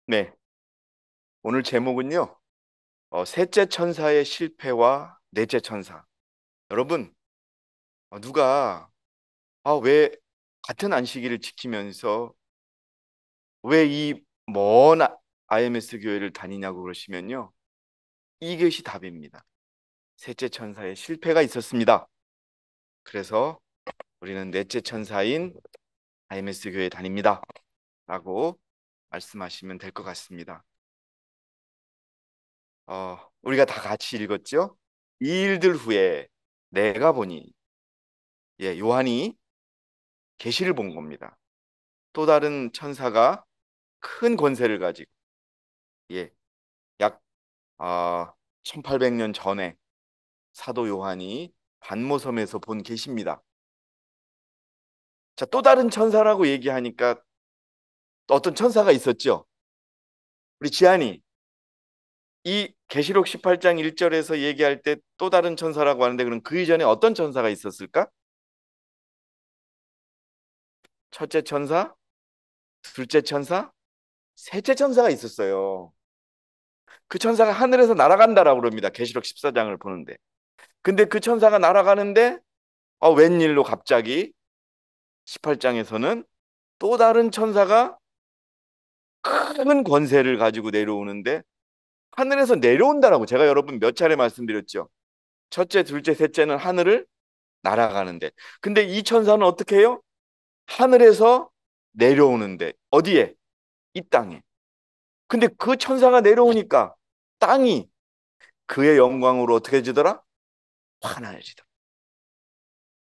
네, 오늘 제목은요, 셋째 천사의 실패와 넷째 천사. 여러분, 누가, 왜 같은 안식일을 지키면서 왜 이 먼 IMS 교회를 다니냐고 그러시면요, 이것이 답입니다. 셋째 천사의 실패가 있었습니다. 그래서 우리는 넷째 천사인 IMS 교회에 다닙니다. 라고 말씀하시면 될 것 같습니다. 우리가 다 같이 읽었죠? 이 일들 후에 내가 보니, 요한이 계시를 본 겁니다. 또 다른 천사가 큰 권세를 가지고 예, 약 1800년 전에 사도 요한이 반모섬에서 본 계시입니다. 자, 또 다른 천사라고 얘기하니까 또 어떤 천사가 있었죠. 우리 지안이 이 계시록 18장 1절에서 얘기할 때 또 다른 천사라고 하는데 그럼 그 이전에 어떤 천사가 있었을까? 첫째 천사, 둘째 천사, 셋째 천사가 있었어요. 그 천사가 하늘에서 날아간다라고 그럽니다. 계시록 14장을 보는데. 근데 그 천사가 날아가는데 웬일로 갑자기 18장에서는 또 다른 천사가 큰 권세를 가지고 내려오는데 하늘에서 내려온다라고 제가 여러분 몇 차례 말씀드렸죠. 첫째, 둘째, 셋째는 하늘을 날아가는데 근데 이 천사는 어떻게 해요? 하늘에서 내려오는데 어디에? 이 땅에. 근데 그 천사가 내려오니까 땅이 그의 영광으로 어떻게 지더라? 환하여지더라.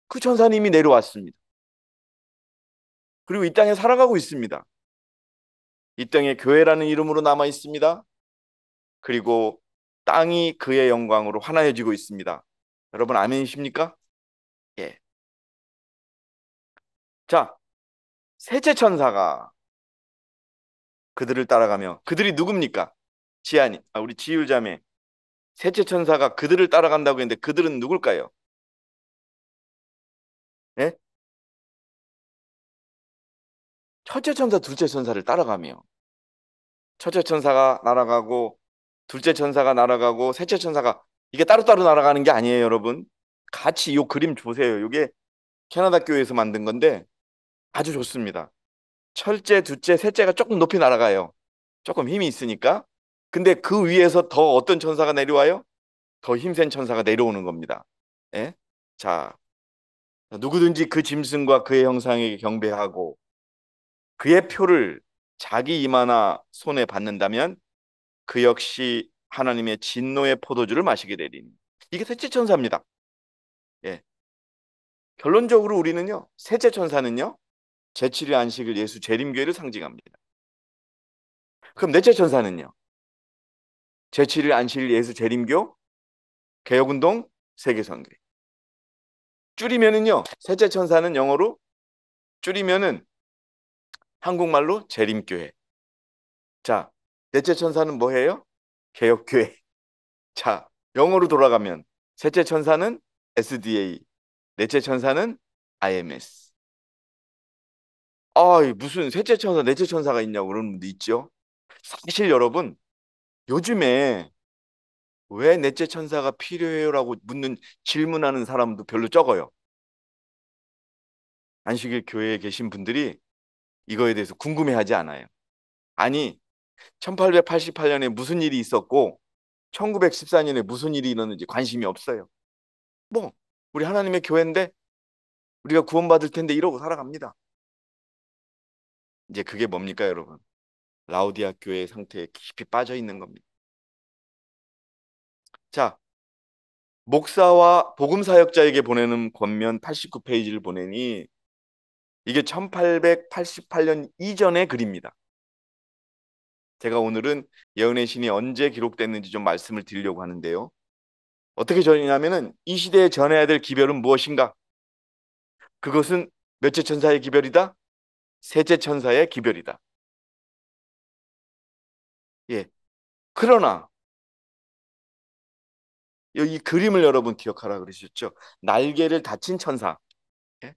그 천사는 이미 내려왔습니다. 그리고 이 땅에 살아가고 있습니다. 이 땅에 교회라는 이름으로 남아 있습니다. 그리고 땅이 그의 영광으로 환하여지고 있습니다. 여러분 아멘이십니까? 예. 자, 셋째 천사가 그들을 따라가며 그들이 누굽니까? 우리 지율자매. 셋째 천사가 그들을 따라간다고 했는데 그들은 누굴까요? 예? 첫째 천사, 둘째 천사를 따라가며 첫째 천사가 날아가고 둘째 천사가 날아가고 셋째 천사가 이게 따로따로 날아가는 게 아니에요, 여러분. 같이 이 그림 보세요. 이게 캐나다 교회에서 만든 건데 아주 좋습니다. 철째, 둘째, 셋째가 조금 높이 날아가요. 조금 힘이 있으니까. 근데 그 위에서 더 어떤 천사가 내려와요? 더 힘센 천사가 내려오는 겁니다. 예? 자, 누구든지 그 짐승과 그의 형상에게 경배하고 그의 표를 자기 이마나 손에 받는다면 그 역시 하나님의 진노의 포도주를 마시게 되리니. 이게 셋째 천사입니다. 예. 결론적으로 우리는요, 셋째 천사는요, 제7일 안식일 예수 재림교회를 상징합니다. 그럼 넷째 천사는요? 제7일 안식일 예수 재림교 개혁운동 세계선교회. 줄이면은요. 셋째 천사는 영어로 줄이면은 한국말로 재림교회. 자, 넷째 천사는 뭐예요? 개혁교회. 자, 영어로 돌아가면 셋째 천사는 SDA, 넷째 천사는 IMS. 무슨 셋째 천사, 넷째 천사가 있냐고 그러는 분도 있죠. 사실 여러분, 요즘에 왜 넷째 천사가 필요해요라고 묻는 질문하는 사람도 별로 적어요. 안식일 교회에 계신 분들이 이거에 대해서 궁금해하지 않아요. 아니, 1888년에 무슨 일이 있었고 1914년에 무슨 일이 일어났는지 관심이 없어요. 뭐 우리 하나님의 교회인데 우리가 구원받을 텐데 이러고 살아갑니다. 이제 그게 뭡니까, 여러분? 라오디아 교회의 상태에 깊이 빠져 있는 겁니다. 자, 목사와 복음 사역자에게 보내는 권면 89페이지를 보내니 이게 1888년 이전의 글입니다. 제가 오늘은 예언의 신이 언제 기록됐는지 좀 말씀을 드리려고 하는데요. 어떻게 전이냐면은 이 시대에 전해야 될 기별은 무엇인가? 그것은 몇째 천사의 기별이다? 셋째 천사의 기별이다. 예. 그러나 이 그림을 여러분 기억하라 그러셨죠? 날개를 다친 천사. 예?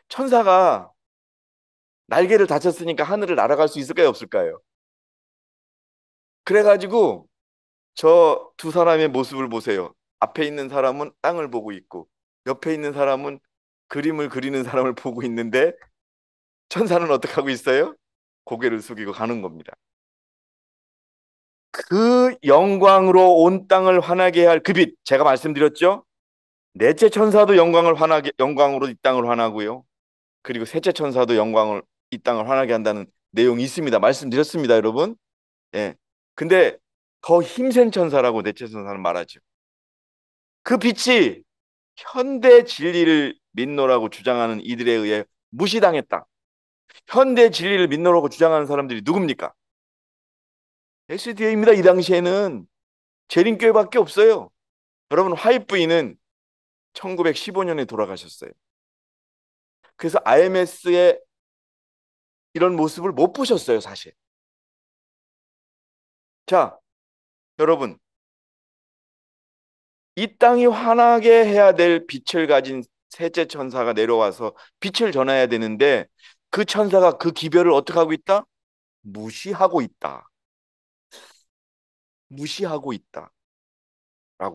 천사가 날개를 다쳤으니까 하늘을 날아갈 수 있을까요, 없을까요? 그래가지고 저 두 사람의 모습을 보세요. 앞에 있는 사람은 땅을 보고 있고 옆에 있는 사람은 그림을 그리는 사람을 보고 있는데 천사는 어떻게 하고 있어요? 고개를 숙이고 가는 겁니다. 그 영광으로 온 땅을 환하게 할 그 빛, 제가 말씀드렸죠? 넷째 천사도 영광으로 이 땅을 환하고요. 그리고 셋째 천사도 영광을 이 땅을 환하게 한다는 내용이 있습니다. 말씀드렸습니다, 여러분. 예. 근데 더 힘센 천사라고 넷째 천사는 말하죠. 그 빛이 현대 진리를 믿노라고 주장하는 이들에 의해 무시당했다. 현대 진리를 믿노라고 주장하는 사람들이 누굽니까? SDA입니다. 이 당시에는 재림교회밖에 없어요. 여러분, 화이트 부인은 1915년에 돌아가셨어요. 그래서 IMS의 이런 모습을 못 보셨어요, 사실. 자, 여러분, 이 땅이 환하게 해야 될 빛을 가진 셋째 천사가 내려와서 빛을 전해야 되는데 그 천사가 그 기별을 어떻게 하고 있다? 무시하고 있다. 무시하고 있다라고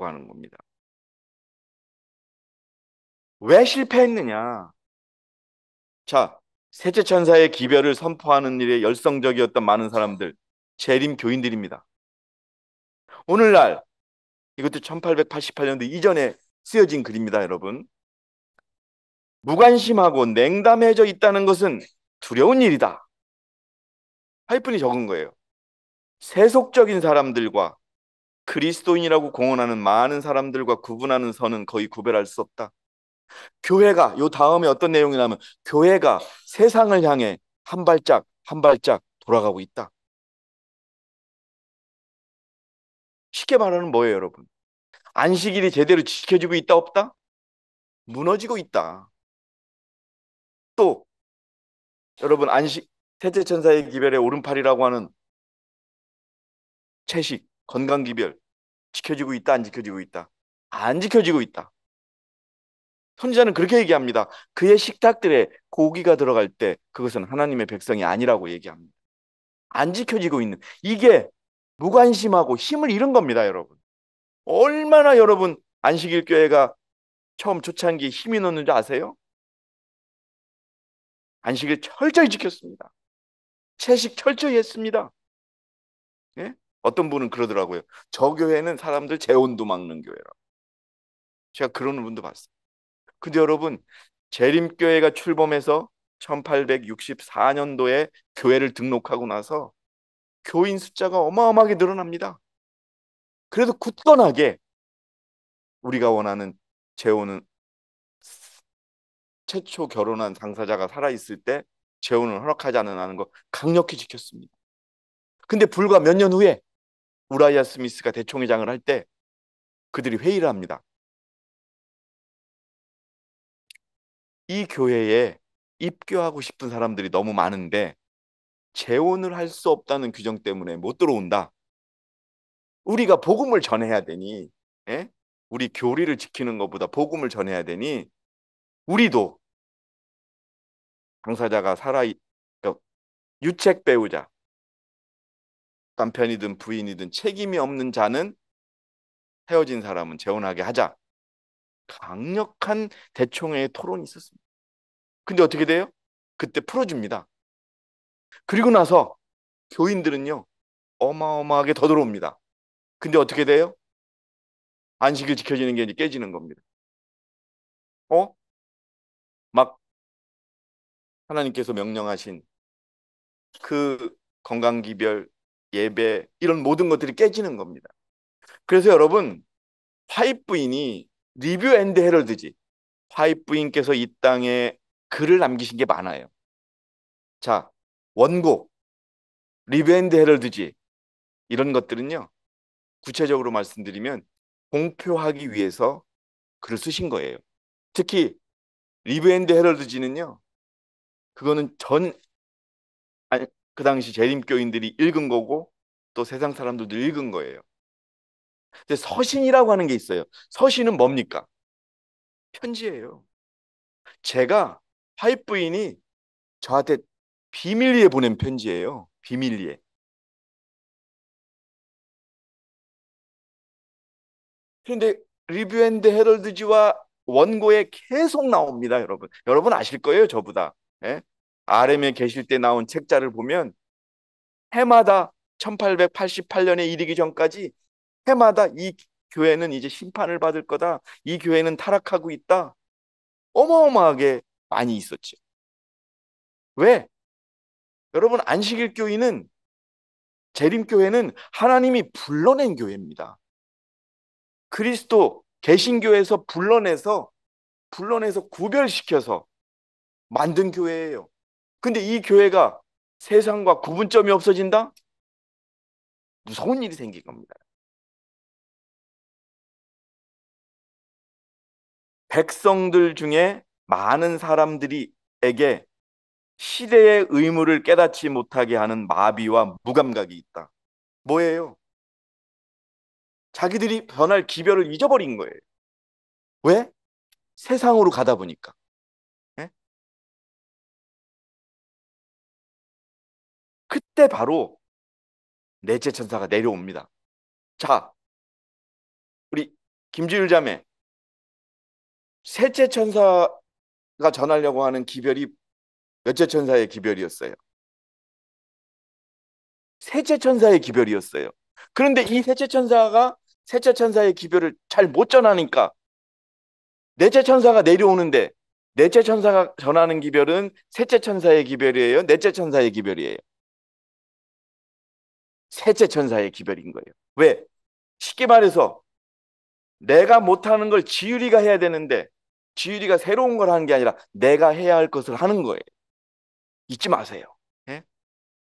하는 겁니다. 왜 실패했느냐? 자, 셋째 천사의 기별을 선포하는 일에 열성적이었던 많은 사람들, 재림 교인들입니다. 오늘날 이것도 1888년도 이전에 쓰여진 글입니다, 여러분. 무관심하고 냉담해져 있다는 것은 두려운 일이다. 하이픈이 적은 거예요. 세속적인 사람들과 그리스도인이라고 공언하는 많은 사람들과 구분하는 선은 거의 구별할 수 없다. 교회가 요 다음에 어떤 내용이 나면 교회가 세상을 향해 한 발짝 한 발짝 돌아가고 있다. 쉽게 말하는 뭐예요, 여러분? 안식일이 제대로 지켜지고 있다 없다? 무너지고 있다. 또 여러분 셋째 천사의 기별의 오른팔이라고 하는 채식 건강 기별 지켜지고 있다 안 지켜지고 있다? 안 지켜지고 있다. 선지자는 그렇게 얘기합니다. 그의 식탁들에 고기가 들어갈 때 그것은 하나님의 백성이 아니라고 얘기합니다. 안 지켜지고 있는 이게 무관심하고 힘을 잃은 겁니다, 여러분. 얼마나 여러분 안식일 교회가 처음 초창기에 힘이 넣는지 아세요? 안식일 철저히 지켰습니다. 채식 철저히 했습니다. 예? 어떤 분은 그러더라고요. 저 교회는 사람들 재혼도 막는 교회라고. 제가 그러는 분도 봤어요. 근데 여러분, 재림교회가 출범해서 1864년도에 교회를 등록하고 나서 교인 숫자가 어마어마하게 늘어납니다. 그래도 굳건하게 우리가 원하는 재혼은 최초 결혼한 당사자가 살아있을 때 재혼을 허락하지 않는 거 강력히 지켰습니다. 근데 불과 몇 년 후에 우라이아 스미스가 대총회장을 할 때 그들이 회의를 합니다. 이 교회에 입교하고 싶은 사람들이 너무 많은데 재혼을 할 수 없다는 규정 때문에 못 들어온다. 우리가 복음을 전해야 되니, 예? 우리 교리를 지키는 것보다 복음을 전해야 되니 우리도 당사자가 그러니까 유책 배우자, 남편이든 부인이든 책임이 없는 자는 헤어진 사람은 재혼하게 하자. 강력한 대총회의 토론이 있었습니다. 근데 어떻게 돼요? 그때 풀어줍니다. 그리고 나서 교인들은요 어마어마하게 더 들어옵니다. 근데 어떻게 돼요? 안식일 지켜지는 게 이제 깨지는 겁니다. 어? 막 하나님께서 명령하신 그 건강기별, 예배 이런 모든 것들이 깨지는 겁니다. 그래서 여러분 화이트 부인이 리뷰 앤드 헤럴드지 화이트 부인께서 이 땅에 글을 남기신 게 많아요. 자, 원고 리뷰 앤드 헤럴드지 이런 것들은요 구체적으로 말씀드리면 공표하기 위해서 글을 쓰신 거예요. 특히 리뷰 앤드 헤럴드지는요 그거는 아니, 그 당시 재림교인들이 읽은 거고 또 세상 사람들도 읽은 거예요. 근데 서신이라고 하는 게 있어요. 서신은 뭡니까? 편지예요. 제가 화이트 부인이 저한테 비밀리에 보낸 편지예요. 비밀리에. 그런데 리뷰 앤드 헤럴드지와 원고에 계속 나옵니다, 여러분. 여러분 아실 거예요, 저보다. 예? RM에 계실 때 나온 책자를 보면 해마다 1888년에 이르기 전까지 해마다 이 교회는 이제 심판을 받을 거다. 이 교회는 타락하고 있다. 어마어마하게 많이 있었죠. 왜? 여러분, 안식일 교회는, 재림교회는 하나님이 불러낸 교회입니다. 그리스도 개신교에서 불러내서 구별시켜서 만든 교회예요. 근데 이 교회가 세상과 구분점이 없어진다? 무서운 일이 생긴 겁니다. 백성들 중에 많은 사람들이에게 시대의 의무를 깨닫지 못하게 하는 마비와 무감각이 있다. 뭐예요? 자기들이 변할 기별을 잊어버린 거예요. 왜? 세상으로 가다 보니까. 예? 그때 바로 넷째 천사가 내려옵니다. 자, 우리 김지율 자매, 셋째 천사가 전하려고 하는 기별이 몇째 천사의 기별이었어요? 셋째 천사의 기별이었어요. 그런데 이 셋째 천사가 셋째 천사의 기별을 잘 못 전하니까 넷째 천사가 내려오는데, 넷째 천사가 전하는 기별은 셋째 천사의 기별이에요, 넷째 천사의 기별이에요? 셋째 천사의 기별인 거예요. 왜? 쉽게 말해서 내가 못하는 걸 지율이가 해야 되는데, 지율이가 새로운 걸 하는 게 아니라 내가 해야 할 것을 하는 거예요. 잊지 마세요. 예?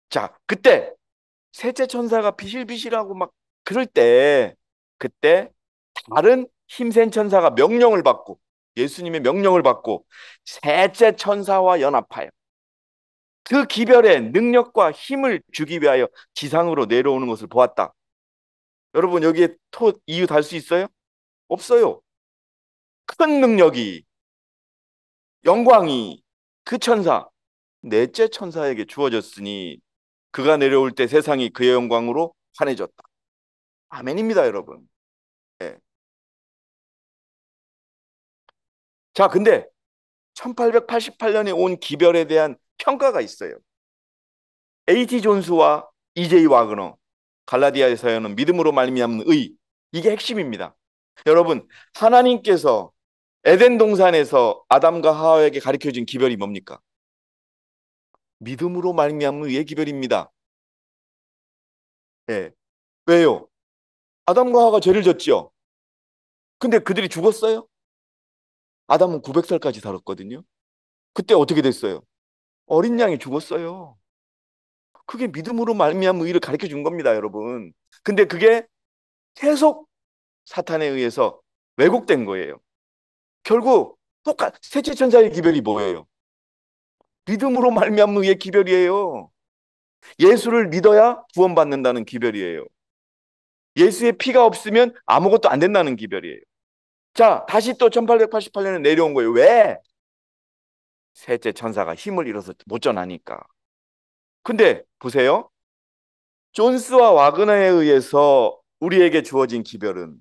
자, 그때 셋째 천사가 비실비실하고 막 그럴 때, 그때 다른 힘센 천사가 명령을 받고, 예수님의 명령을 받고 셋째 천사와 연합하여 그 기별의 능력과 힘을 주기 위하여 지상으로 내려오는 것을 보았다. 여러분, 여기에 이유 달 수 있어요? 없어요. 큰 능력이, 영광이 그 천사, 넷째 천사에게 주어졌으니 그가 내려올 때 세상이 그의 영광으로 환해졌다. 아멘입니다, 여러분. 예. 자, 근데 1888년에 온 기별에 대한 평가가 있어요. A.T. 존스와 E.J. 와그너, 갈라디아에서는 믿음으로 말미암는 의, 이게 핵심입니다. 여러분, 하나님께서 에덴 동산에서 아담과 하와에게 가르쳐준 기별이 뭡니까? 믿음으로 말미암는 의의 기별입니다. 예. 왜요? 아담과 하와가 죄를 졌지요. 근데 그들이 죽었어요? 아담은 900살까지 살았거든요. 그때 어떻게 됐어요? 어린 양이 죽었어요. 그게 믿음으로 말미암은 의를 가르쳐 준 겁니다, 여러분. 근데 그게 계속 사탄에 의해서 왜곡된 거예요. 결국 셋째 천사의 기별이 뭐예요? 믿음으로 말미암는 의의 기별이에요. 예수를 믿어야 구원받는다는 기별이에요. 예수의 피가 없으면 아무것도 안 된다는 기별이에요. 자, 다시 또 1888년에 내려온 거예요. 왜? 셋째 천사가 힘을 잃어서 못 전하니까. 근데 보세요. 존스와 와그너에 의해서 우리에게 주어진 기별은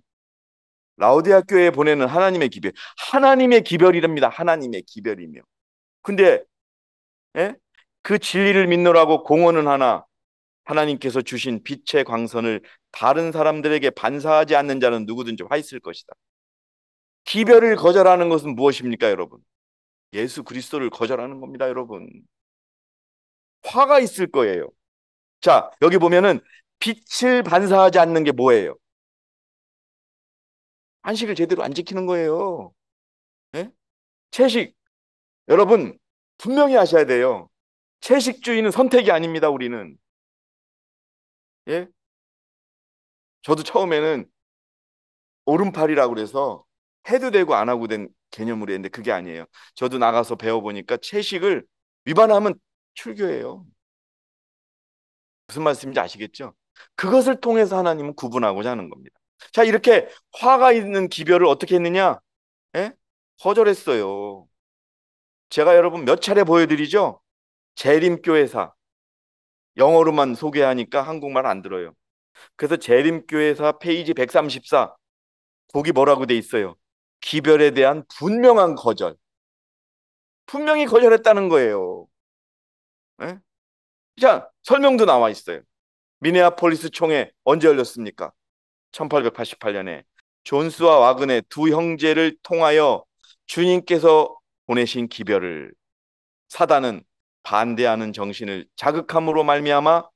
라우디아 교회에 보내는 하나님의 기별. 하나님의 기별이랍니다. 하나님의 기별이며. 근데 예? 그 진리를 믿노라고 공언은 하나 하나님께서 주신 빛의 광선을 다른 사람들에게 반사하지 않는 자는 누구든지 화 있을 것이다. 기별을 거절하는 것은 무엇입니까, 여러분? 예수 그리스도를 거절하는 겁니다, 여러분. 화가 있을 거예요. 자, 여기 보면은 빛을 반사하지 않는 게 뭐예요? 안식을 제대로 안 지키는 거예요. 예? 채식, 여러분 분명히 아셔야 돼요. 채식주의는 선택이 아닙니다, 우리는. 예? 저도 처음에는 오른팔이라고 그래서 해도 되고 안 하고 된 개념으로 했는데 그게 아니에요. 저도 나가서 배워보니까 채식을 위반하면 출교예요. 무슨 말씀인지 아시겠죠? 그것을 통해서 하나님은 구분하고자 하는 겁니다. 자, 이렇게 화가 있는 기별을 어떻게 했느냐? 예? 거절했어요. 제가 여러분 몇 차례 보여드리죠? 재림교회사, 영어로만 소개하니까 한국말 안 들어요. 그래서 재림교회사 페이지 134, 거기 뭐라고 돼 있어요? 기별에 대한 분명한 거절. 분명히 거절했다는 거예요. 예? 자, 설명도 나와 있어요. 미네아폴리스 총회 언제 열렸습니까? 1888년에 존스와 와근의 두 형제를 통하여 주님께서 보내신 기별을 사단은 반대하는 정신을 자극함으로 말미암아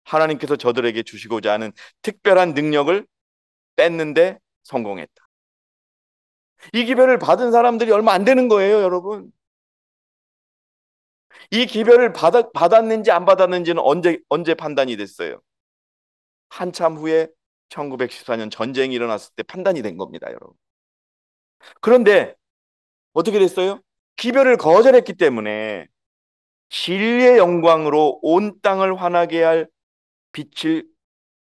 하나님께서 저들에게 주시고자 하는 특별한 능력을 뺐는데 성공했다. 이 기별을 받은 사람들이 얼마 안 되는 거예요, 여러분. 이 기별을 받았는지 안 받았는지는 언제 판단이 됐어요? 한참 후에 1914년 전쟁이 일어났을 때 판단이 된 겁니다, 여러분. 그런데 어떻게 됐어요? 기별을 거절했기 때문에 진리의 영광으로 온 땅을 환하게 할 빛을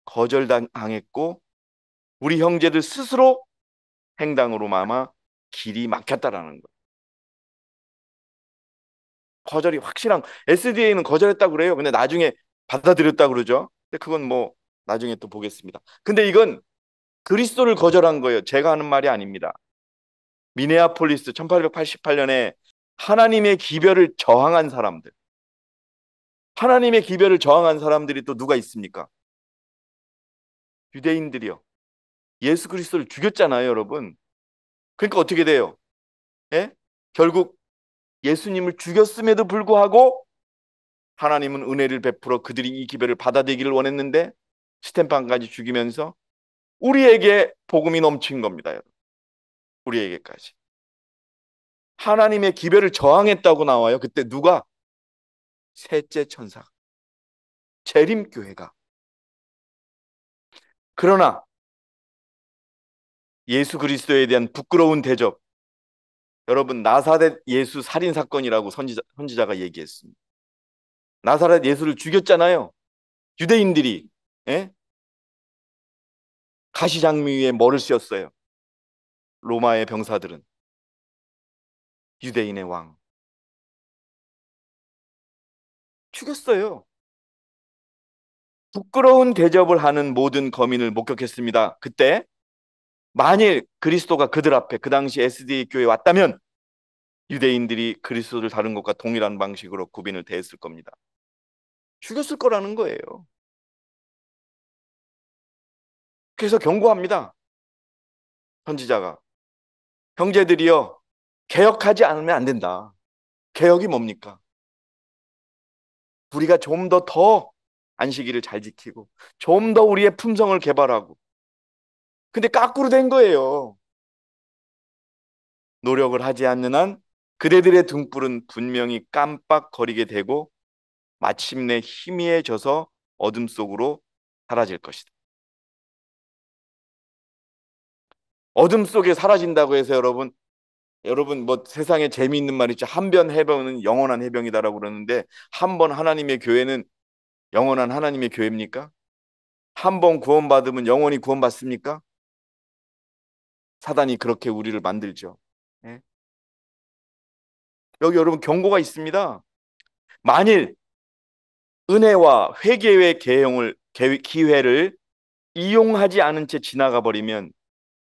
거절당했고 우리 형제들 스스로 행당으로 마마 길이 막혔다라는 거예요. 거절이 확실한 SDA는 거절했다고 그래요. 근데 나중에 받아들였다고 그러죠. 근데 그건 뭐 나중에 또 보겠습니다. 근데 이건 그리스도를 거절한 거예요. 제가 하는 말이 아닙니다. 미네아폴리스 1888년에 하나님의 기별을 저항한 사람들. 하나님의 기별을 저항한 사람들이 또 누가 있습니까? 유대인들이요. 예수 그리스도를 죽였잖아요, 여러분. 그러니까 어떻게 돼요? 예? 결국 예수님을 죽였음에도 불구하고 하나님은 은혜를 베풀어 그들이 이 기별을 받아들이기를 원했는데 스텐판까지 죽이면서 우리에게 복음이 넘친 겁니다, 여러분. 우리에게까지. 하나님의 기별을 저항했다고 나와요. 그때 누가? 셋째 천사, 재림교회가. 그러나 예수 그리스도에 대한 부끄러운 대접, 여러분 나사렛 예수 살인 사건이라고 선지자가 얘기했습니다. 나사렛 예수를 죽였잖아요. 유대인들이. 예? 가시장미 위에 뭐를 씌웠어요? 로마의 병사들은 유대인의 왕 죽였어요. 부끄러운 대접을 하는 모든 거민을 목격했습니다. 그때 만일 그리스도가 그들 앞에 그 당시 SDA 교회에 왔다면 유대인들이 그리스도를 다른 것과 동일한 방식으로 구빈을 대했을 겁니다. 죽였을 거라는 거예요. 그래서 경고합니다. 선지자가. 형제들이여, 개혁하지 않으면 안 된다. 개혁이 뭡니까? 우리가 좀 더 안식일을 잘 지키고 좀 더 우리의 품성을 개발하고 근데 거꾸로 된 거예요. 노력을 하지 않는 한 그대들의 등불은 분명히 깜빡거리게 되고 마침내 희미해져서 어둠 속으로 사라질 것이다. 어둠 속에 사라진다고 해서 여러분 뭐 세상에 재미있는 말 있죠. 한 번 해병은 영원한 해병이다라고 그러는데 한 번 하나님의 교회는 영원한 하나님의 교회입니까? 한 번 구원받으면 영원히 구원받습니까? 사단이 그렇게 우리를 만들죠. 예? 여기 여러분 경고가 있습니다. 만일 은혜와 회개의 기회를 이용하지 않은 채 지나가 버리면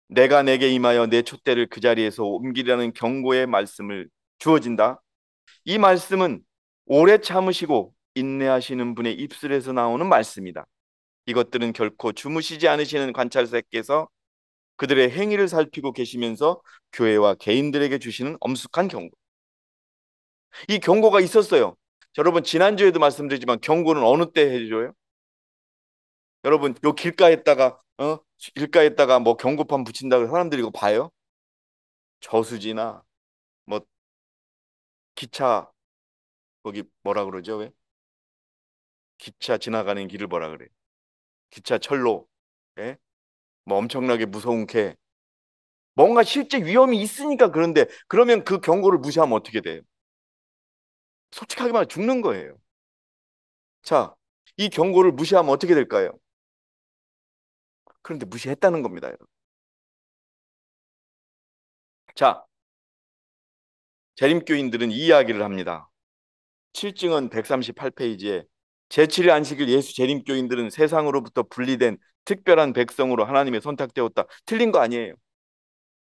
내가 내게 임하여 내 촛대를 그 자리에서 옮기라는 경고의 말씀을 주어진다. 이 말씀은 오래 참으시고 인내하시는 분의 입술에서 나오는 말씀이다. 이것들은 결코 주무시지 않으시는 관찰사께서 그들의 행위를 살피고 계시면서 교회와 개인들에게 주시는 엄숙한 경고. 이 경고가 있었어요. 여러분 지난주에도 말씀드리지만 경고는 어느 때 해줘요? 여러분 요 길가에다가 뭐 경고판 붙인다고 사람들이 이거 봐요? 저수지나 뭐 기차 거기 뭐라 그러죠? 왜? 기차 지나가는 길을 뭐라 그래? 기차 철로. 예? 뭐 엄청나게 무서운 개. 뭔가 실제 위험이 있으니까 그런데 그러면 그 경고를 무시하면 어떻게 돼요? 솔직하게 말해 죽는 거예요. 자, 이 경고를 무시하면 어떻게 될까요? 그런데 무시했다는 겁니다, 여러분. 자, 재림교인들은 이 이야기를 합니다. 7증언 138페이지에 제7일 안식일 예수 재림교인들은 세상으로부터 분리된 특별한 백성으로 하나님의 선택되었다. 틀린 거 아니에요.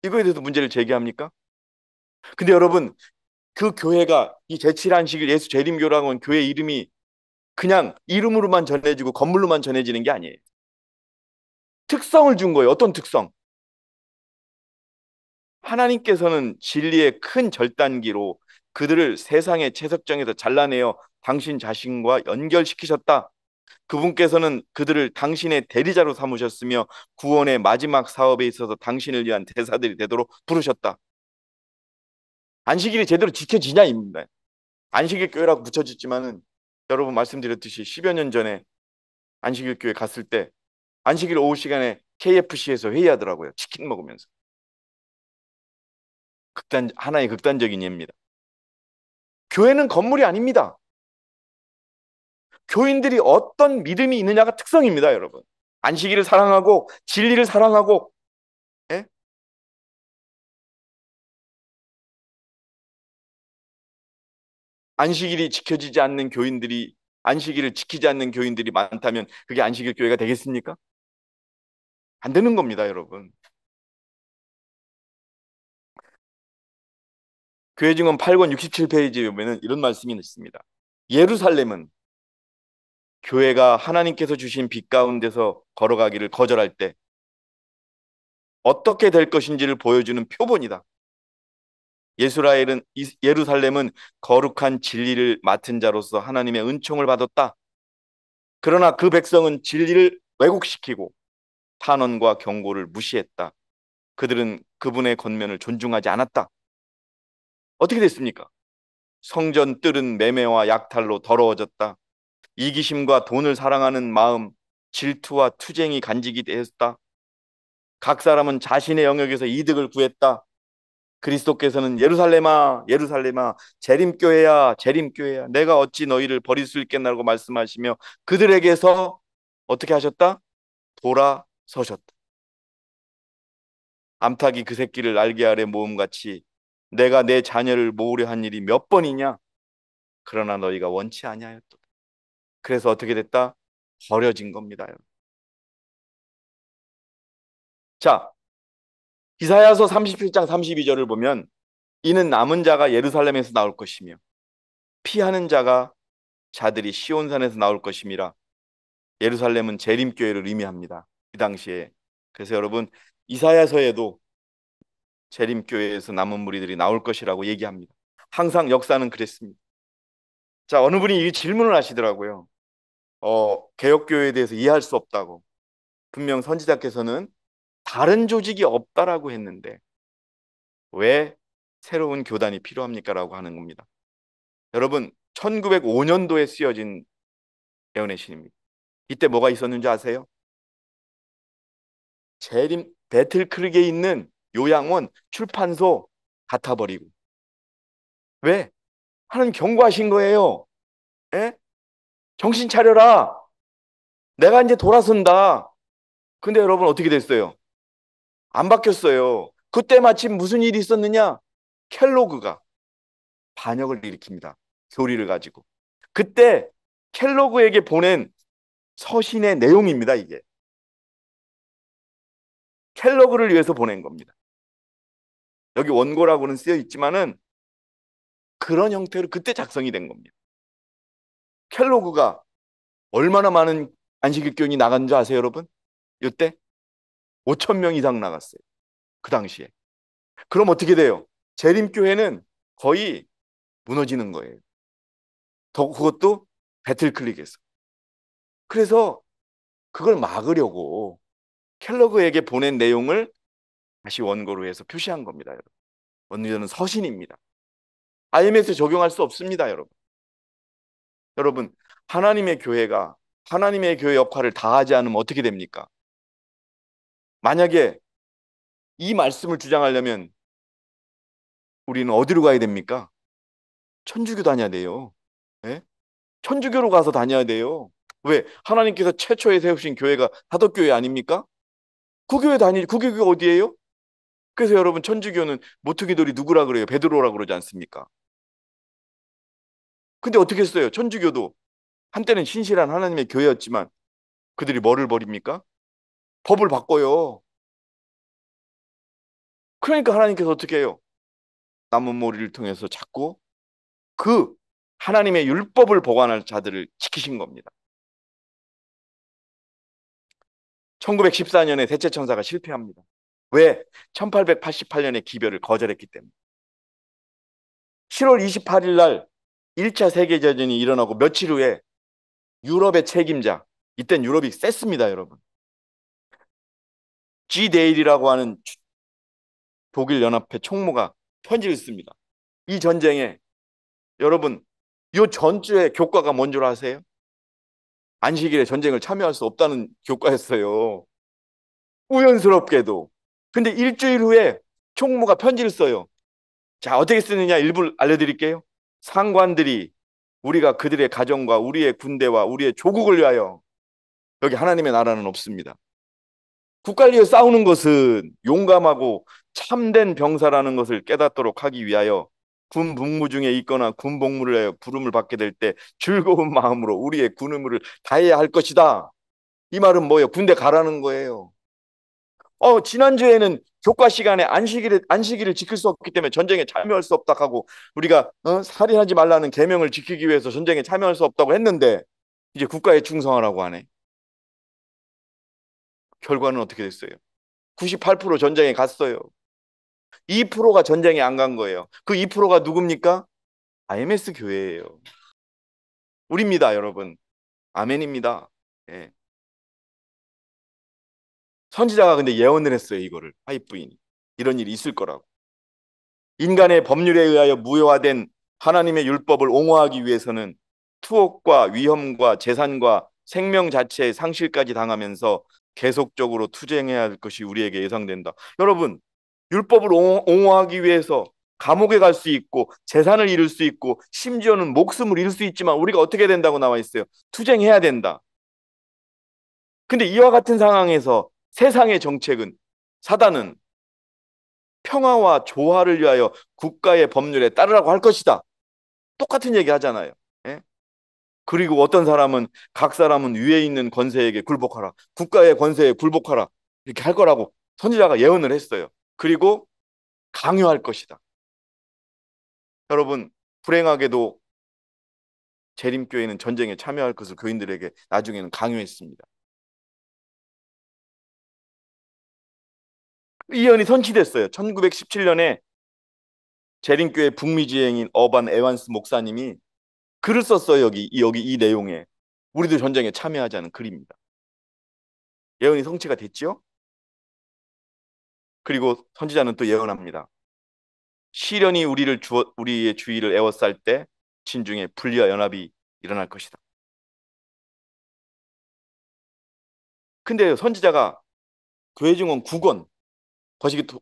이거에 대해서 문제를 제기합니까? 근데 여러분, 그 교회가 이 제7안식일 예수 재림교라고 하는 교회 이름이 그냥 이름으로만 전해지고 건물로만 전해지는 게 아니에요. 특성을 준 거예요. 어떤 특성? 하나님께서는 진리의 큰 절단기로 그들을 세상의 채석정에서 잘라내어 당신 자신과 연결시키셨다. 그분께서는 그들을 당신의 대리자로 삼으셨으며 구원의 마지막 사업에 있어서 당신을 위한 대사들이 되도록 부르셨다. 안식일이 제대로 지켜지냐입니다. 안식일 교회라고 붙여졌지만은 여러분 말씀드렸듯이 10여 년 전에 안식일 교회 갔을 때 안식일 오후 시간에 KFC에서 회의하더라고요. 치킨 먹으면서. 하나의 극단적인 예입니다. 교회는 건물이 아닙니다. 교인들이 어떤 믿음이 있느냐가 특성입니다, 여러분. 안식일을 사랑하고 진리를 사랑하고, 예? 안식일이 지켜지지 않는 교인들이 안식일을 지키지 않는 교인들이 많다면 그게 안식일 교회가 되겠습니까? 안 되는 겁니다, 여러분. 교회 증언 8권 67페이지에 보면 이런 말씀이 있습니다. 예루살렘은 교회가 하나님께서 주신 빛 가운데서 걸어가기를 거절할 때 어떻게 될 것인지를 보여주는 표본이다. 예루살렘은 거룩한 진리를 맡은 자로서 하나님의 은총을 받았다. 그러나 그 백성은 진리를 왜곡시키고 탄원과 경고를 무시했다. 그들은 그분의 권면을 존중하지 않았다. 어떻게 됐습니까? 성전 뜰은 매매와 약탈로 더러워졌다. 이기심과 돈을 사랑하는 마음, 질투와 투쟁이 간직이 되었다. 각 사람은 자신의 영역에서 이득을 구했다. 그리스도께서는 예루살렘아 예루살렘아 재림교회야 재림교회야 내가 어찌 너희를 버릴 수 있겠나라고 말씀하시며 그들에게서 어떻게 하셨다? 돌아서셨다. 암탉이 그 새끼를 날개 아래 모음같이 내가 내 자녀를 모으려 한 일이 몇 번이냐? 그러나 너희가 원치 아니하였다. 그래서 어떻게 됐다? 버려진 겁니다. 자, 이사야서 37장 32절을 보면 이는 남은 자가 예루살렘에서 나올 것이며 피하는 자들이 시온산에서 나올 것임이라. 예루살렘은 재림교회를 의미합니다. 그 당시에. 그래서 여러분 이사야서에도 재림교회에서 남은 무리들이 나올 것이라고 얘기합니다. 항상 역사는 그랬습니다. 자, 어느 분이 이 질문을 하시더라고요. 개혁교회에 대해서 이해할 수 없다고. 분명 선지자께서는 다른 조직이 없다라고 했는데 왜 새로운 교단이 필요합니까? 라고 하는 겁니다. 여러분 1905년도에 쓰여진 예언의 신입니다. 이때 뭐가 있었는지 아세요? 재림 배틀크릭에 있는 요양원 출판소 닫아버리고. 왜? 하나님 경고하신 거예요. 에? 정신 차려라. 내가 이제 돌아선다. 근데 여러분 어떻게 됐어요? 안 바뀌었어요. 그때 마침 무슨 일이 있었느냐? 켈로그가 반역을 일으킵니다. 교리를 가지고. 그때 켈로그에게 보낸 서신의 내용입니다, 이게. 켈로그를 위해서 보낸 겁니다. 여기 원고라고는 쓰여 있지만은 그런 형태로 그때 작성이 된 겁니다. 켈로그가 얼마나 많은 안식일 교인이 나간 줄 아세요, 여러분? 이때 5천 명 이상 나갔어요. 그 당시에. 그럼 어떻게 돼요? 재림교회는 거의 무너지는 거예요. 그것도 배틀클릭에서. 그래서 그걸 막으려고 켈러그에게 보낸 내용을 다시 원고로 해서 표시한 겁니다, 여러분. 원고는 서신입니다. IMS 적용할 수 없습니다, 여러분. 여러분, 하나님의 교회 역할을 다하지 않으면 어떻게 됩니까? 만약에 이 말씀을 주장하려면 우리는 어디로 가야 됩니까? 천주교 다녀야 돼요. 예? 천주교로 가서 다녀야 돼요. 왜? 하나님께서 최초에 세우신 교회가 사도교회 아닙니까? 그 교회가 어디예요? 그래서 여러분 천주교는 모퉁이돌이 누구라 그래요? 베드로라 그러지 않습니까? 근데 어떻게 했어요? 천주교도 한때는 신실한 하나님의 교회였지만 그들이 뭐를 버립니까? 법을 바꿔요. 그러니까 하나님께서 어떻게 해요? 남은 머리를 통해서 자꾸 그 하나님의 율법을 보관할 자들을 지키신 겁니다. 1914년에 셋째 천사가 실패합니다. 왜? 1888년에 기별을 거절했기 때문에. 7월 28일 날 1차 세계대전이 일어나고 며칠 후에 유럽의 책임자, 이땐 유럽이 셌습니다, 여러분. G 데일이라고 하는 독일 연합회 총무가 편지를 씁니다. 이 전쟁에 여러분, 이 전주의 교과가 뭔 줄 아세요? 안식일에 전쟁을 참여할 수 없다는 교과였어요. 우연스럽게도. 근데 일주일 후에 총무가 편지를 써요. 자, 어떻게 쓰느냐 일부 알려드릴게요. 상관들이 우리가 그들의 가정과 우리의 군대와 우리의 조국을 위하여, 여기 하나님의 나라는 없습니다. 국가를 위해 싸우는 것은 용감하고 참된 병사라는 것을 깨닫도록 하기 위하여 군 복무 중에 있거나 군 복무를 해 부름을 받게 될 때 즐거운 마음으로 우리의 군 의무를 다해야 할 것이다. 이 말은 뭐예요? 군대 가라는 거예요. 지난주에는 교과 시간에 안식일을 지킬 수 없기 때문에 전쟁에 참여할 수 없다 하고 우리가 살인하지 말라는 계명을 지키기 위해서 전쟁에 참여할 수 없다고 했는데 이제 국가에 충성하라고 하네. 결과는 어떻게 됐어요? 98% 전쟁에 갔어요. 2%가 전쟁에 안 간 거예요. 그 2%가 누굽니까? IMS 교회예요. 우리입니다, 여러분. 아멘입니다. 예. 선지자가 근데 예언을 했어요, 이거를. 화입 부인이. 이런 일이 있을 거라고. 인간의 법률에 의하여 무효화된 하나님의 율법을 옹호하기 위해서는 투옥과 위험과 재산과 생명 자체의 상실까지 당하면서 계속적으로 투쟁해야 할 것이 우리에게 예상된다. 여러분, 율법을 옹호하기 위해서 감옥에 갈 수 있고 재산을 잃을 수 있고 심지어는 목숨을 잃을 수 있지만 우리가 어떻게 된다고 나와 있어요? 투쟁해야 된다. 근데 이와 같은 상황에서 세상의 정책은, 사단은 평화와 조화를 위하여 국가의 법률에 따르라고 할 것이다. 똑같은 얘기 하잖아요. 예? 그리고 어떤 사람은 각 사람은 위에 있는 권세에게 굴복하라. 국가의 권세에 굴복하라. 이렇게 할 거라고 선지자가 예언을 했어요. 그리고 강요할 것이다. 여러분, 불행하게도 재림교회는 전쟁에 참여할 것을 교인들에게 나중에는 강요했습니다. 이 예언이 성취됐어요. 1917년에 재림교회 북미지행인 어반 에반스 목사님이 글을 썼어요. 여기 이 내용에. 우리도 전쟁에 참여하자는 글입니다. 예언이 성취가 됐죠? 그리고 선지자는 또 예언합니다. 시련이 우리의 주위를 에워쌀 때 진중에 분리와 연합이 일어날 것이다. 근데 선지자가 교회 증언 9권,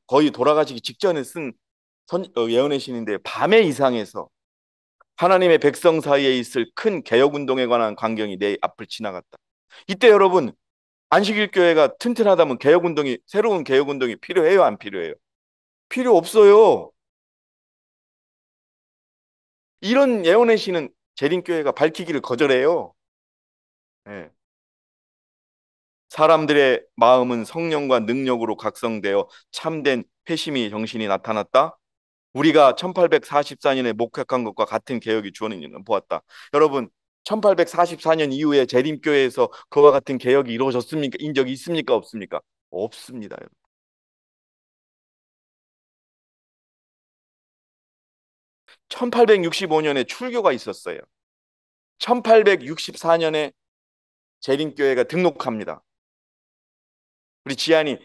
거의 돌아가시기 직전에 쓴 예언의 신인데 밤의 이상에서 하나님의 백성 사이에 있을 큰 개혁운동에 관한 광경이 내 앞을 지나갔다. 이때 여러분, 안식일 교회가 튼튼하다면 새로운 개혁운동이 필요해요? 안 필요해요? 필요 없어요. 이런 예언의 신은 재림교회가 밝히기를 거절해요. 네. 사람들의 마음은 성령과 능력으로 각성되어 참된 회심의 정신이 나타났다. 우리가 1844년에 목격한 것과 같은 개혁이 주어지는 보았다. 여러분, 1844년 이후에 재림교회에서 그와 같은 개혁이 이루어졌습니까? 인 적이 있습니까? 없습니까? 없습니다. 여러분. 1865년에 출교가 있었어요. 1864년에 재림교회가 등록합니다. 우리 지안이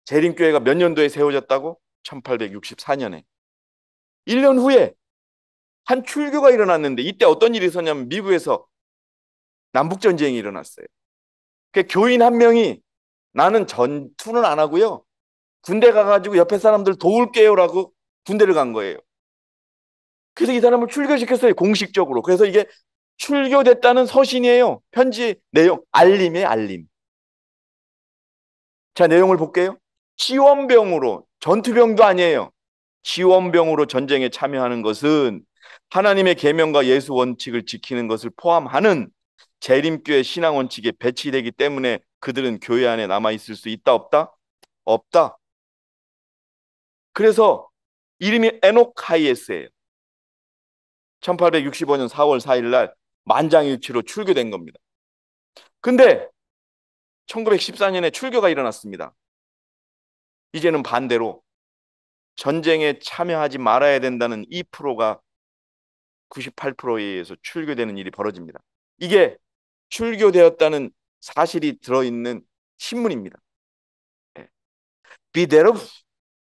재림교회가 몇 년도에 세워졌다고? 1864년에. 1년 후에 한 출교가 일어났는데 이때 어떤 일이 있었냐면 미국에서 남북전쟁이 일어났어요. 그 교인 한 명이 나는 전투는 안 하고요. 군대 가가지고 옆에 사람들 도울게요라고 군대를 간 거예요. 그래서 이 사람을 출교시켰어요. 공식적으로. 그래서 이게 출교됐다는 서신이에요. 편지 내용, 알림이에요. 알림. 자, 내용을 볼게요. 지원병으로, 전투병도 아니에요. 지원병으로 전쟁에 참여하는 것은 하나님의 계명과 예수 원칙을 지키는 것을 포함하는 재림교회 신앙 원칙에 배치되기 때문에 그들은 교회 안에 남아있을 수 있다 없다? 없다. 그래서 이름이 에녹하이에스예요. 1865년 4월 4일 날 만장일치로 출교된 겁니다. 근데 1914년에 출교가 일어났습니다. 이제는 반대로 전쟁에 참여하지 말아야 된다는 2%가 98%에 의해서 출교되는 일이 벌어집니다. 이게 출교되었다는 사실이 들어있는 신문입니다. 비데르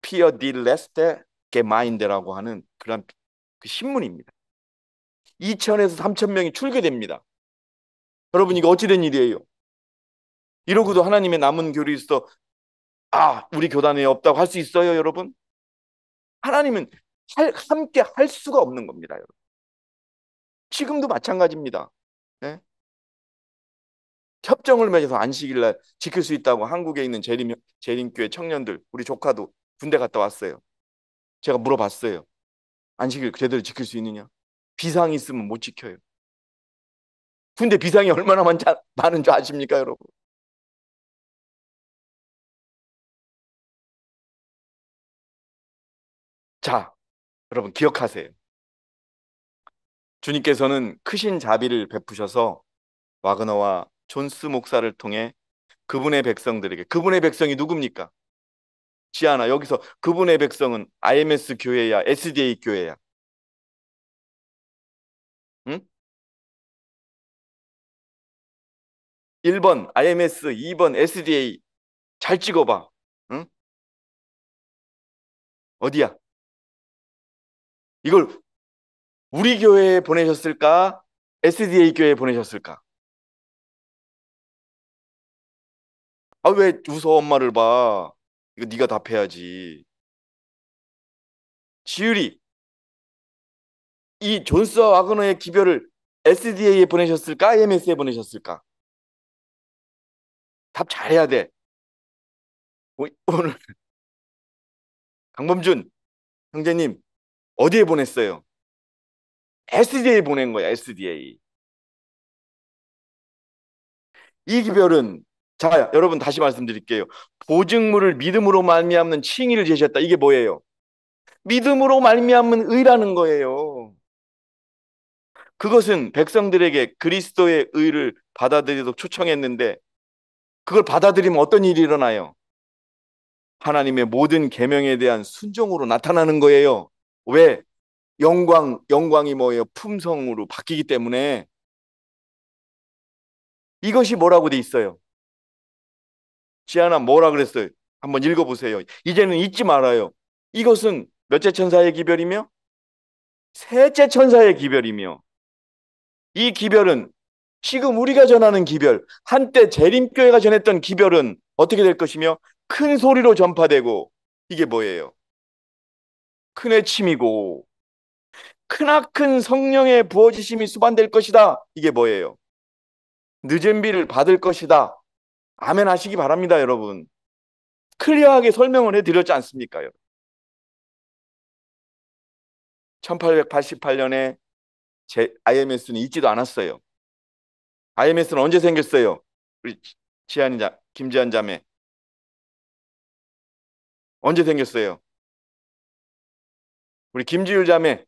피어 디 레스테 게마인데라고 하는 그런 그 신문입니다. 2천에서 3천 명이 출교됩니다. 여러분 이거 어찌 된 일이에요? 이러고도 하나님의 남은 교리에서 우리 교단에 없다고 할 수 있어요, 여러분? 하나님은 함께 할 수가 없는 겁니다, 여러분. 지금도 마찬가지입니다. 네? 협정을 맺어서 안식일 날 지킬 수 있다고 한국에 있는 재림교회 청년들, 우리 조카도 군대 갔다 왔어요. 제가 물어봤어요. 안식일 제대로 지킬 수 있느냐? 비상이 있으면 못 지켜요. 군대 비상이 얼마나 많은 줄 아십니까, 여러분? 자, 여러분 기억하세요. 주님께서는 크신 자비를 베푸셔서 와그너와 존스 목사를 통해 그분의 백성들에게, 그분의 백성이 누굽니까? 지아나, 여기서 그분의 백성은 IMS 교회야, SDA 교회야? 응? 1번 IMS, 2번 SDA. 잘 찍어봐. 응? 어디야? 이걸 우리 교회에 보내셨을까? SDA 교회에 보내셨을까? 왜 웃어 엄마를 봐? 이거 네가 답해야지. 지율이 이 존스 와그너의 기별을 SDA에 보내셨을까? IMS에 보내셨을까? 답 잘해야 돼. 오늘 강범준 형제님 어디에 보냈어요? SDA에 보낸 거야, SDA. 이 기별은, 자, 여러분 다시 말씀드릴게요. 보증물을 믿음으로 말미암는 칭의를 제시했다. 이게 뭐예요? 믿음으로 말미암는 의라는 거예요. 그것은 백성들에게 그리스도의 의를 받아들이도록 초청했는데 그걸 받아들이면 어떤 일이 일어나요? 하나님의 모든 계명에 대한 순종으로 나타나는 거예요. 왜? 영광이 뭐예요? 품성으로 바뀌기 때문에. 이것이 뭐라고 돼 있어요? 지하나 뭐라 그랬어요? 한번 읽어보세요. 이제는 잊지 말아요. 이것은 몇째 천사의 기별이며 셋째 천사의 기별이며, 이 기별은 지금 우리가 전하는 기별, 한때 재림교회가 전했던 기별은 어떻게 될 것이며 큰 소리로 전파되고, 이게 뭐예요? 큰 외침이고 크나큰 성령의 부어지심이 수반될 것이다. 이게 뭐예요? 늦은 비를 받을 것이다. 아멘 하시기 바랍니다, 여러분. 클리어하게 설명을 해드렸지 않습니까? 1888년에 IMS는 있지도 않았어요. IMS는 언제 생겼어요? 우리 김지한 자매. 언제 생겼어요? 우리 김지율 자매.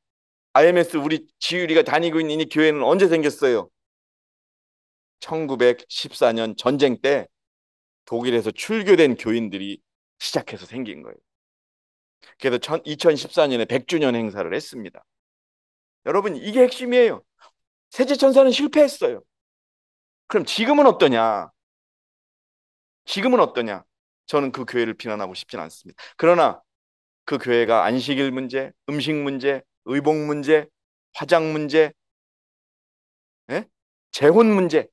IMS 우리 지율이가 다니고 있는 이 교회는 언제 생겼어요? 1914년 전쟁 때 독일에서 출교된 교인들이 시작해서 생긴 거예요. 그래서 2014년에 100주년 행사를 했습니다. 여러분 이게 핵심이에요. 세제천사는 실패했어요. 그럼 지금은 어떠냐? 지금은 어떠냐? 저는 그 교회를 비난하고 싶진 않습니다. 그러나 그 교회가 안식일 문제, 음식 문제, 의복 문제, 화장 문제, 예? 재혼 문제,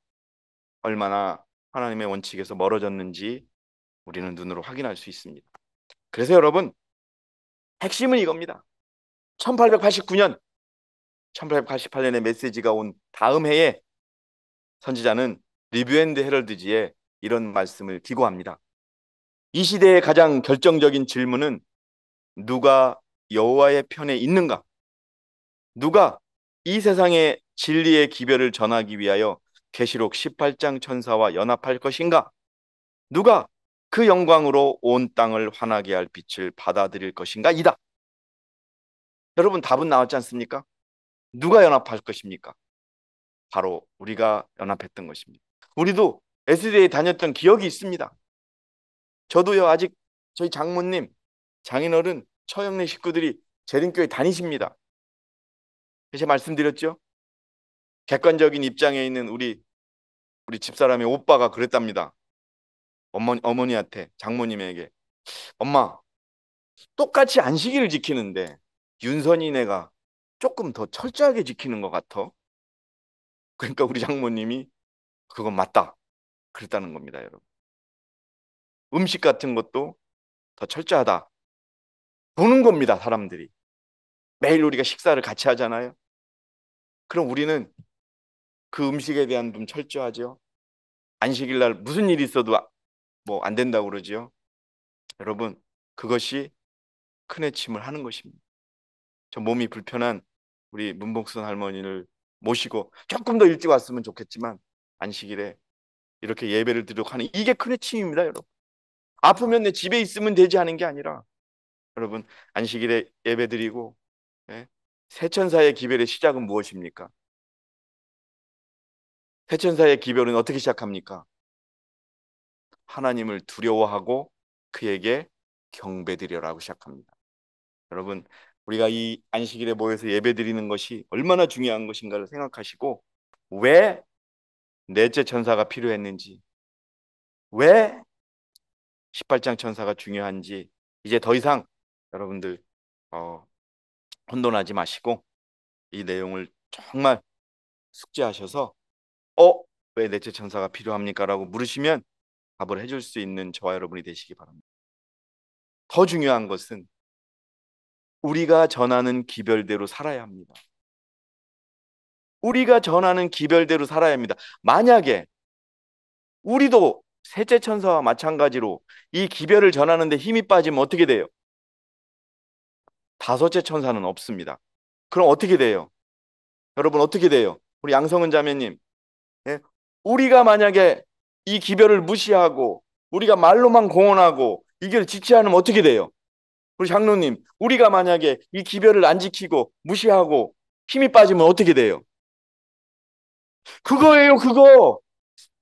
얼마나 하나님의 원칙에서 멀어졌는지 우리는 눈으로 확인할 수 있습니다. 그래서 여러분 핵심은 이겁니다. 1889년, 1888년에 메시지가 온 다음 해에 선지자는 리뷰 앤드 헤럴드지에 이런 말씀을 기고합니다. 이 시대의 가장 결정적인 질문은 누가 여호와의 편에 있는가? 누가 이 세상의 진리의 기별을 전하기 위하여 계시록 18장 천사와 연합할 것인가? 누가 그 영광으로 온 땅을 환하게 할 빛을 받아들일 것인가? 이다. 여러분 답은 나왔지 않습니까? 누가 연합할 것입니까? 바로 우리가 연합했던 것입니다. 우리도 SDA 다녔던 기억이 있습니다. 저도요, 아직 저희 장모님, 장인어른, 처형네 식구들이 재림교회 다니십니다. 제가 말씀드렸죠? 객관적인 입장에 있는 우리 집사람의 오빠가 그랬답니다. 어머니한테, 장모님에게, 엄마, 똑같이 안식일을 지키는데 윤선이네가 조금 더 철저하게 지키는 것 같아. 그러니까 우리 장모님이 그건 맞다 그랬다는 겁니다, 여러분. 음식 같은 것도 더 철저하다 보는 겁니다, 사람들이. 매일 우리가 식사를 같이 하잖아요. 그럼 우리는 그 음식에 대한 좀 철저하죠. 안식일 날 무슨 일이 있어도 뭐 안 된다고 그러지요. 여러분, 그것이 큰 해침을 하는 것입니다. 저 몸이 불편한 우리 문복순 할머니를 모시고 조금 더 일찍 왔으면 좋겠지만 안식일에 이렇게 예배를 드리고 하는 이게 큰 해침입니다, 여러분. 아프면 내 집에 있으면 되지 하는 게 아니라 여러분 안식일에 예배 드리고, 예? 세천사의 기별의 시작은 무엇입니까? 세천사의 기별은 어떻게 시작합니까? 하나님을 두려워하고 그에게 경배드려라고 시작합니다. 여러분, 우리가 이 안식일에 모여서 예배드리는 것이 얼마나 중요한 것인가를 생각하시고 왜 넷째 천사가 필요했는지, 왜 18장 천사가 중요한지 이제 더 이상 여러분들 어, 혼돈하지 마시고 이 내용을 정말 숙지하셔서 왜 넷째 천사가 필요합니까? 라고 물으시면 답을 해줄 수 있는 저와 여러분이 되시기 바랍니다. 더 중요한 것은 우리가 전하는 기별대로 살아야 합니다. 우리가 전하는 기별대로 살아야 합니다. 만약에 우리도 셋째 천사와 마찬가지로 이 기별을 전하는데 힘이 빠지면 어떻게 돼요? 다섯째 천사는 없습니다. 그럼 어떻게 돼요? 여러분 어떻게 돼요? 우리 양성은 자매님, 예? 우리가 만약에 이 기별을 무시하고 우리가 말로만 공언하고 이걸 지키지 않으면 어떻게 돼요? 우리 장로님, 우리가 만약에 이 기별을 안 지키고 무시하고 힘이 빠지면 어떻게 돼요? 그거예요, 그거.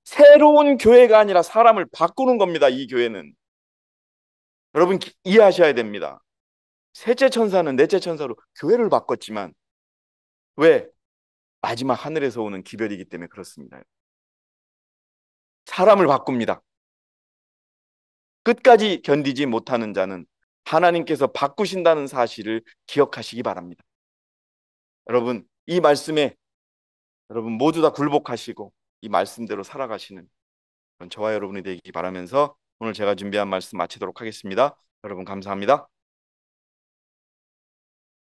새로운 교회가 아니라 사람을 바꾸는 겁니다, 이 교회는. 여러분 이해하셔야 됩니다. 셋째 천사는 넷째 천사로 교회를 바꿨지만 왜? 마지막 하늘에서 오는 기별이기 때문에 그렇습니다. 사람을 바꿉니다. 끝까지 견디지 못하는 자는 하나님께서 바꾸신다는 사실을 기억하시기 바랍니다. 여러분, 이 말씀에 여러분 모두 다 굴복하시고 이 말씀대로 살아가시는 저와 여러분이 되기 바라면서 오늘 제가 준비한 말씀 마치도록 하겠습니다. 여러분 감사합니다.